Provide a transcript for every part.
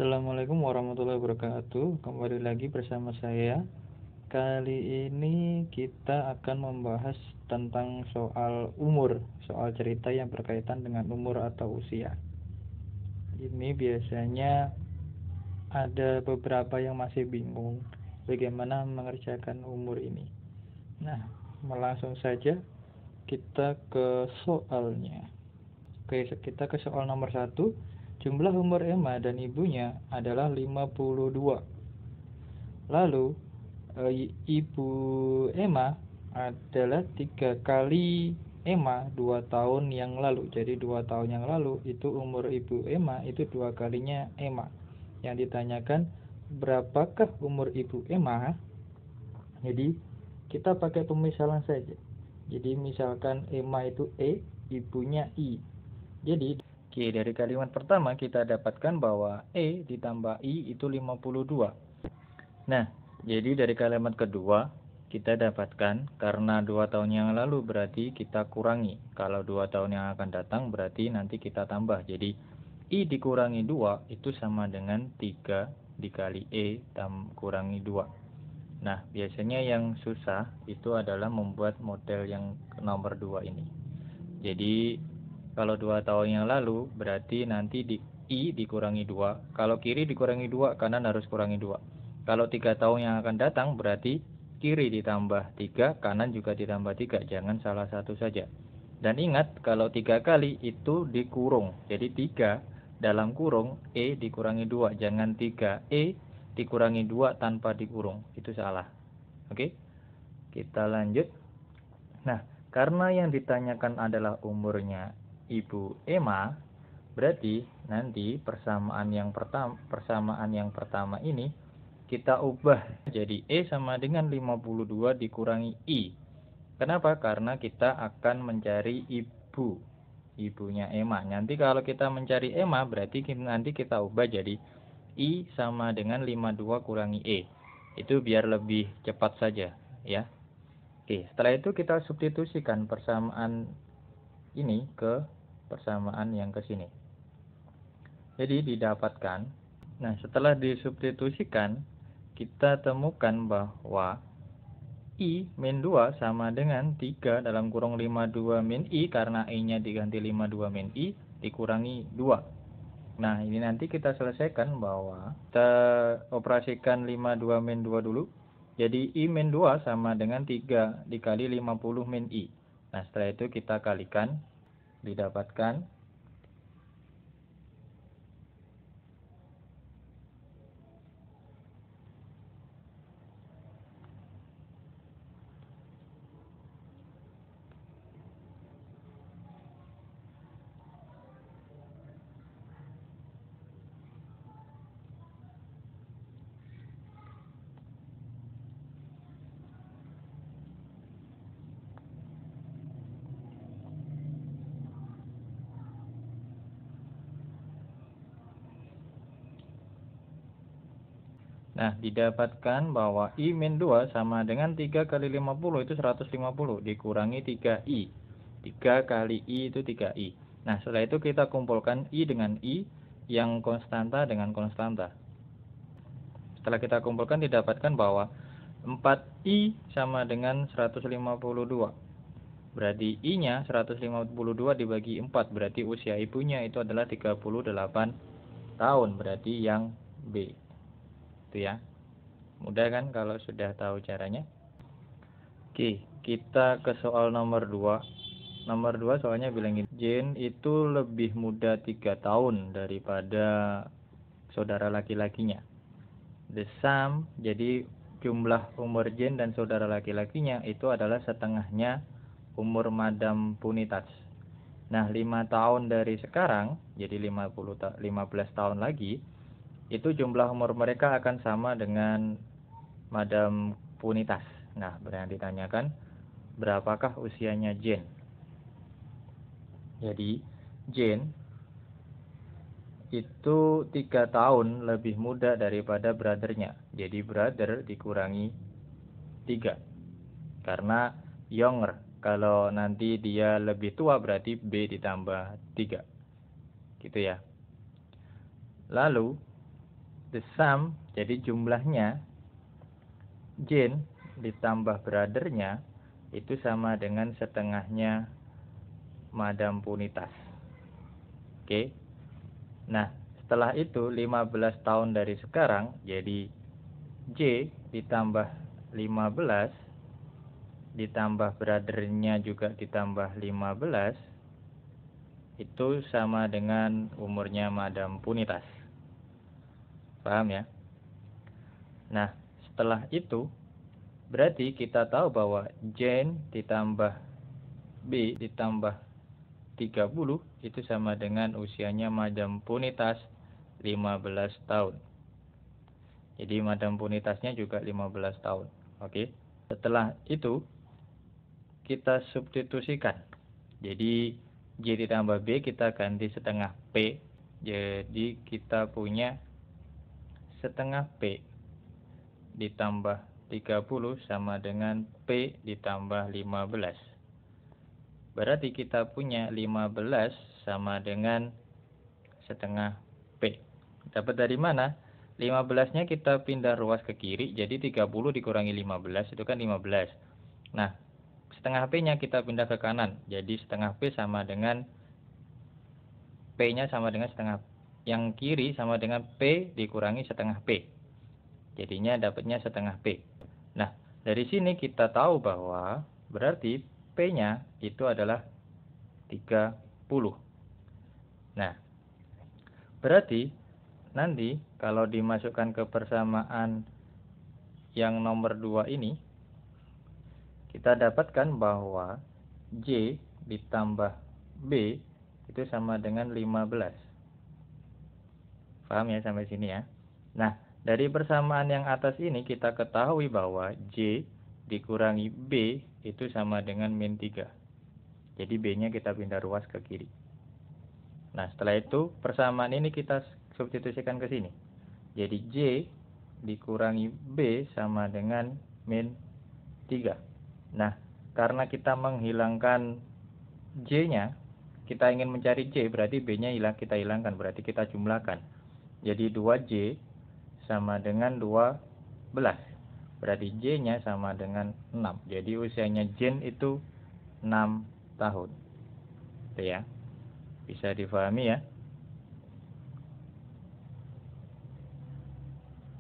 Assalamualaikum warahmatullahi wabarakatuh. Kembali lagi bersama saya. Kali ini kita akan membahas tentang soal umur, soal cerita yang berkaitan dengan umur atau usia. Ini biasanya ada beberapa yang masih bingung bagaimana mengerjakan umur ini. Nah, langsung saja kita ke soalnya. Oke, kita ke soal nomor 1. Jumlah umur Emma dan ibunya adalah 52. Lalu ibu Emma adalah 3 kali Emma 2 tahun yang lalu. Jadi 2 tahun yang lalu itu umur ibu Emma itu 2 kalinya Emma. Yang ditanyakan berapakah umur ibu Emma? Jadi kita pakai pemisalan saja. Jadi misalkan Emma itu E, ibunya I. Jadi dari kalimat pertama kita dapatkan bahwa E ditambah I itu 52. Nah, jadi dari kalimat kedua kita dapatkan karena 2 tahun yang lalu berarti kita kurangi. Kalau 2 tahun yang akan datang berarti nanti kita tambah. Jadi I dikurangi 2 itu sama dengan 3 dikali E kurangi 2. Nah, biasanya yang susah itu adalah membuat model yang nomor 2 ini. Jadi kalau 2 tahun yang lalu berarti nanti I dikurangi 2. Kalau kiri dikurangi 2, kanan harus kurangi 2. Kalau 3 tahun yang akan datang berarti kiri ditambah 3, kanan juga ditambah 3. Jangan salah satu saja. Dan ingat kalau 3 kali itu dikurung. Jadi 3 dalam kurung E dikurangi 2. Jangan 3 E dikurangi 2 tanpa dikurung. Itu salah. Oke? Kita lanjut. Nah, karena yang ditanyakan adalah umurnya Ibu Emma, berarti nanti persamaan yang pertama ini kita ubah jadi E sama dengan 52 dikurangi I. Kenapa? Karena kita akan mencari ibunya Emma. Nanti kalau kita mencari Emma berarti nanti kita ubah jadi I sama dengan 52 kurangi E. Itu biar lebih cepat saja, ya. Oke, setelah itu kita substitusikan persamaan ini ke persamaan yang ke sini. Jadi didapatkan. Nah, setelah disubstitusikan, kita temukan bahwa I min 2 sama dengan 3 dalam kurung 52 min I, karena I-nya diganti 52 min I dikurangi 2. Nah, ini nanti kita selesaikan bahwa kita operasikan 52 min 2 dulu. Jadi I min 2 sama dengan 3 dikali 50 min I. Nah, setelah itu kita kalikan, didapatkan bahwa I min 2 sama dengan 3 kali 50 itu 150 dikurangi 3I. 3 kali I itu 3I. Nah, setelah itu kita kumpulkan I dengan I, yang konstanta dengan konstanta. Setelah kita kumpulkan didapatkan bahwa 4I sama dengan 152. Berarti I-nya 152 dibagi 4, berarti usia ibunya itu adalah 38 tahun, berarti yang B. Itu ya. Mudah kan kalau sudah tahu caranya? Oke, kita ke soal nomor 2. Nomor 2 soalnya bilang gini, Jane itu lebih muda 3 tahun daripada saudara laki-lakinya. The sum, jadi jumlah umur Jane dan saudara laki-lakinya itu adalah setengahnya umur Madam Punitas. Nah, 5 tahun dari sekarang, jadi 15 tahun lagi, itu jumlah umur mereka akan sama dengan Madam Punitas. Nah, berarti ditanyakan berapakah usianya Jane. Jadi Jane itu 3 tahun lebih muda daripada brothernya. Jadi brother dikurangi 3. Karena younger. Kalau nanti dia lebih tua berarti B ditambah 3. Gitu ya. Lalu the sum, jadi jumlahnya Jane ditambah brothernya itu sama dengan setengahnya Madam Punitas. Oke. Nah, setelah itu 15 tahun dari sekarang, jadi J ditambah 15 ditambah brothernya juga ditambah 15 itu sama dengan umurnya Madam Punitas. Paham ya? Nah, setelah itu berarti kita tahu bahwa Jane ditambah B ditambah 30 itu sama dengan usianya Madam Punitas 15 tahun. Jadi Madam Punitasnya juga 15 tahun. Oke. Setelah itu kita substitusikan. Jadi J ditambah B kita ganti setengah P. Jadi kita punya setengah P ditambah 30 sama dengan P ditambah 15. Berarti kita punya 15 sama dengan setengah P. Dapat dari mana? 15-nya kita pindah ruas ke kiri, jadi 30 dikurangi 15 itu kan 15. Nah, setengah P-nya kita pindah ke kanan, jadi setengah P sama dengan P-nya sama dengan setengah, yang kiri sama dengan P dikurangi setengah P. Jadinya dapatnya setengah P. Nah, dari sini kita tahu bahwa berarti P-nya itu adalah 30. Nah, berarti nanti kalau dimasukkan ke persamaan yang nomor 2 ini, kita dapatkan bahwa J ditambah B itu sama dengan 15. Paham ya sampai sini ya? Nah, dari persamaan yang atas ini kita ketahui bahwa J dikurangi B itu sama dengan min 3. Jadi B-nya kita pindah ruas ke kiri. Nah, setelah itu persamaan ini kita substitusikan ke sini. Jadi J dikurangi B sama dengan min 3. Nah, karena kita menghilangkan J-nya, kita ingin mencari J, berarti B-nya kita hilangkan, berarti kita jumlahkan. Jadi 2J sama dengan 12. Berarti J-nya sama dengan 6. Jadi usianya Jane itu 6 tahun. Itu ya. Bisa difahami ya?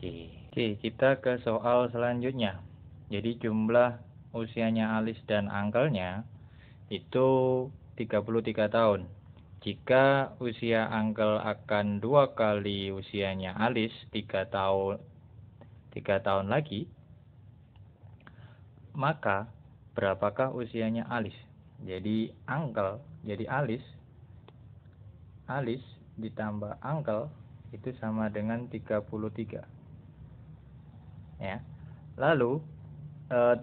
Oke, kita ke soal selanjutnya. Jadi jumlah usianya Alice dan Uncle-nya itu 33 tahun. Jika usia Uncle akan 2 kali usianya Alice, 3 tahun lagi, maka berapakah usianya Alice? Jadi Alice ditambah Uncle itu sama dengan 33. Ya. Lalu 3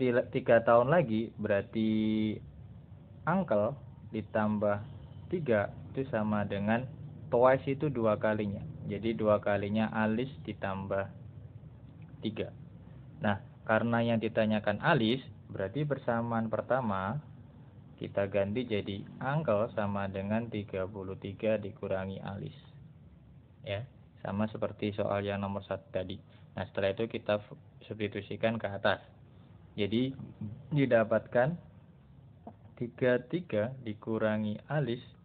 tahun lagi berarti Uncle ditambah 3 itu sama dengan twice itu 2 kalinya. Jadi 2 kalinya Alice ditambah 3. Nah, karena yang ditanyakan Alice, berarti persamaan pertama kita ganti jadi Uncle sama dengan 33 dikurangi Alice. Ya, sama seperti soal yang nomor 1 tadi. Nah, setelah itu kita substitusikan ke atas. Jadi didapatkan 33 dikurangi Alice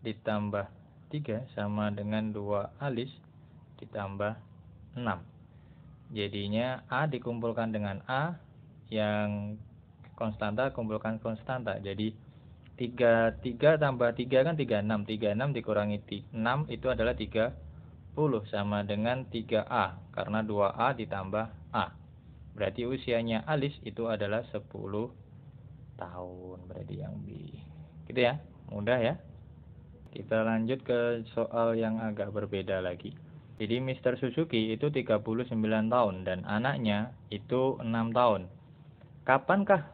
ditambah 3 sama dengan 2 Alice ditambah 6. Jadinya A dikumpulkan dengan A, yang konstanta kumpulkan konstanta. Jadi 3 tambah 3 kan 36. 36 dikurangi 6 itu adalah 30 sama dengan 3A. Karena 2A ditambah A. Berarti usianya Alice itu adalah 10 tahun. Berarti yang B. Gitu ya. Mudah ya. Kita lanjut ke soal yang agak berbeda lagi. Jadi Mr. Suzuki itu 39 tahun dan anaknya itu 6 tahun. Kapankah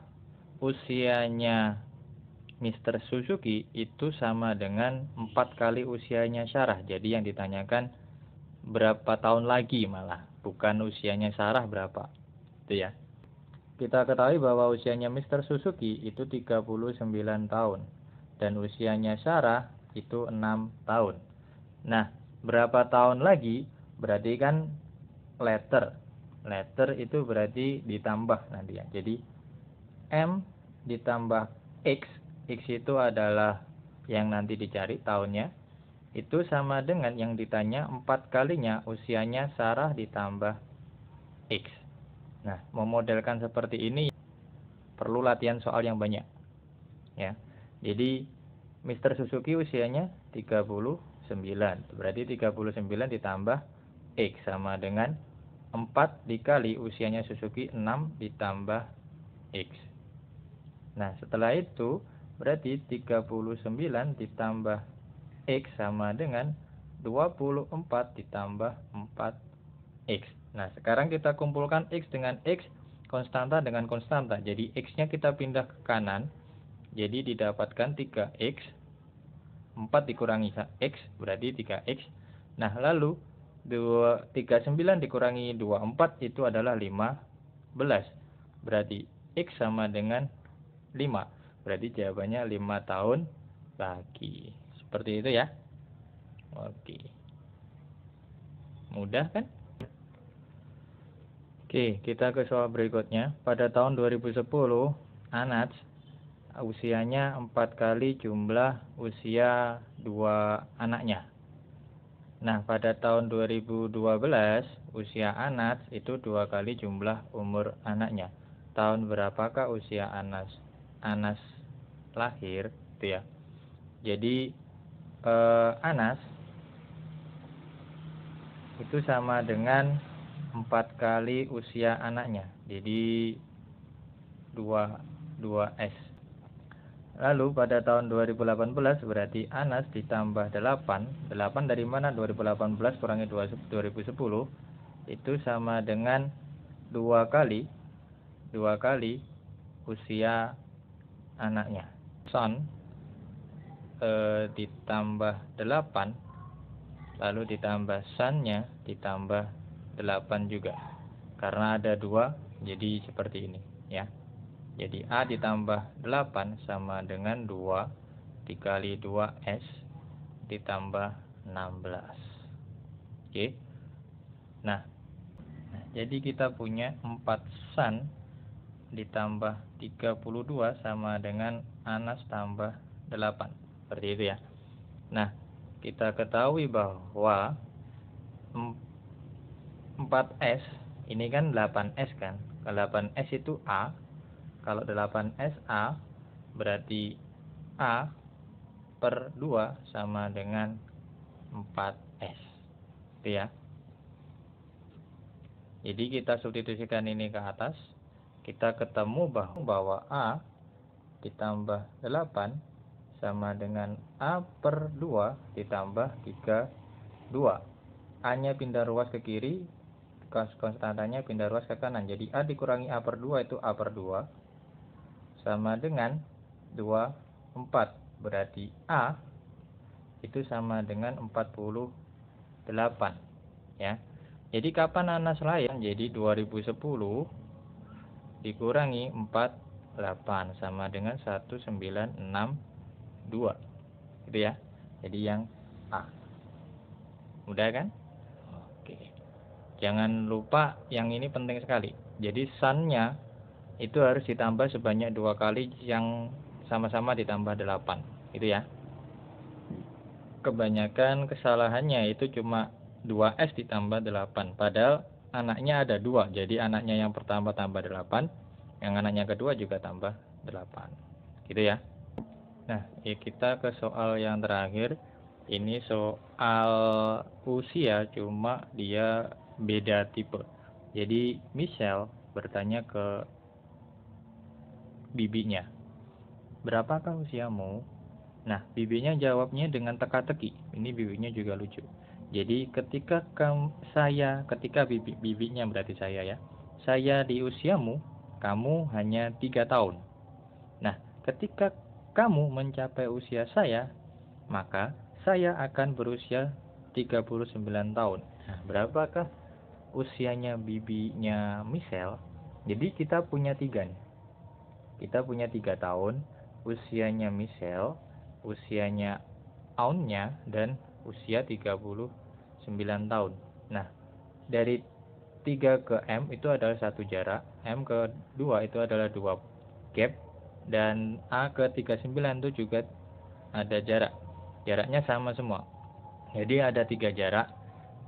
usianya Mr. Suzuki itu sama dengan 4 kali usianya Sarah? Jadi yang ditanyakan berapa tahun lagi malah, bukan usianya Sarah berapa. Itu ya. Kita ketahui bahwa usianya Mr. Suzuki itu 39 tahun dan usianya Sarah itu 6 tahun. Nah, berapa tahun lagi? Berarti kan letter. Letter itu berarti ditambah nanti ya. Jadi M ditambah X. X itu adalah yang nanti dicari tahunnya. Itu sama dengan yang ditanya 4 kalinya usianya Sarah ditambah X. Nah, memodelkan seperti ini perlu latihan soal yang banyak. Ya. Jadi Mr. Suzuki usianya 39. Berarti 39 ditambah X sama dengan 4 dikali usianya Suzuki 6 ditambah X. Nah, setelah itu berarti 39 ditambah X sama dengan 24 ditambah 4X. Nah, sekarang kita kumpulkan X dengan X, konstanta dengan konstanta. Jadi X-nya kita pindah ke kanan. Jadi didapatkan 3X. 4 dikurangi X berarti 3X. Nah, lalu 39 dikurangi 24 itu adalah 15. Berarti X sama dengan 5. Berarti jawabannya 5 tahun lagi. Seperti itu ya. Oke. Mudah kan? Oke, kita ke soal berikutnya. Pada tahun 2010, Anas usianya 4 kali jumlah usia 2 anaknya. Nah, pada tahun 2012, usia Anas itu 2 kali jumlah umur anaknya. Tahun berapakah usia Anas? Anas lahir, itu ya. Jadi, Anas itu sama dengan 4 kali usia anaknya. Jadi, 2S. Lalu pada tahun 2018 berarti Anas ditambah 8. 8 dari mana? 2018 kurangi 2010 itu sama dengan 2 kali usia anaknya. Son ditambah 8 lalu ditambah sonnya ditambah 8 juga. Karena ada 2 jadi seperti ini ya. Jadi A ditambah 8 sama dengan 2 dikali 2S ditambah 16. Oke. Nah, jadi kita punya 4 San ditambah 32 sama dengan Anas tambah 8. Seperti itu ya. Nah, kita ketahui bahwa 4S ini kan 8S kan. Kalau 8S itu A. Kalau 8S A berarti A per 2 sama dengan 4S. Itu ya. Jadi kita substitusikan ini ke atas. Kita ketemu bahwa A ditambah 8 sama dengan A per 2 ditambah 2. A-nya pindah ruas ke kiri, konstantanya pindah ruas ke kanan. Jadi A dikurangi A per 2 itu A per 2 sama dengan 24. Berarti A itu sama dengan 48 ya. Jadi kapan Anas lahir? Jadi 2010 dikurangi 48 sama dengan 1962. Gitu ya. Jadi yang A. Mudah kan? Oke. Jangan lupa yang ini penting sekali. Jadi sun-nya itu harus ditambah sebanyak 2 kali yang sama-sama ditambah 8. Itu ya. Kebanyakan kesalahannya itu cuma 2S ditambah 8. Padahal anaknya ada 2. Jadi anaknya yang pertama tambah 8. Yang anaknya kedua juga tambah 8. Gitu ya. Nah, kita ke soal yang terakhir. Ini soal usia, cuma dia beda tipe. Jadi Michelle bertanya ke bibinya, berapakah usiamu? Nah, bibinya jawabnya dengan teka-teki. Ini bibinya juga lucu. Jadi ketika bibinya berarti saya ya, saya di usiamu, kamu hanya 3 tahun. Nah, ketika kamu mencapai usia saya, maka saya akan berusia 39 tahun. Nah, berapakah usianya bibinya Michelle? Jadi kita punya 3 nih. Kita punya 3 tahun, usianya Michelle, usianya Aunnya, dan usia 39 tahun. Nah, dari 3 ke M itu adalah satu jarak, M ke 2 itu adalah 2 gap, dan A ke 39 itu juga ada jarak. Jaraknya sama semua. Jadi ada 3 jarak.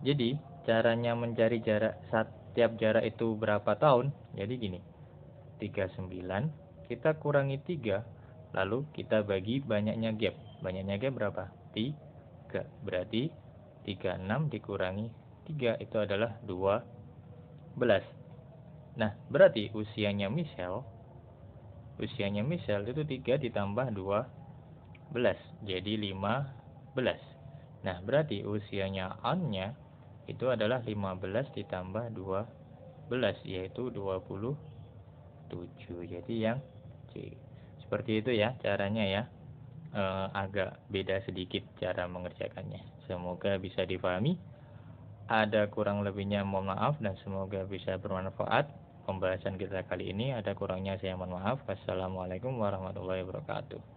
Jadi caranya mencari jarak setiap jarak itu berapa tahun? Jadi gini, 39 kita kurangi 3, lalu kita bagi banyaknya gap. Banyaknya gap berapa? 3. Berarti 36 dikurangi 3 itu adalah 12. Nah, berarti usianya Michelle itu 3 ditambah 12, jadi 15. Nah, berarti usianya Annya itu adalah 15 ditambah 12, yaitu 27. Jadi yang C. Seperti itu ya caranya ya. Agak beda sedikit cara mengerjakannya. Semoga bisa dipahami. Ada kurang lebihnya mohon maaf, dan semoga bisa bermanfaat. Pembahasan kita kali ini ada kurangnya saya mohon maaf. Wassalamualaikum warahmatullahi wabarakatuh.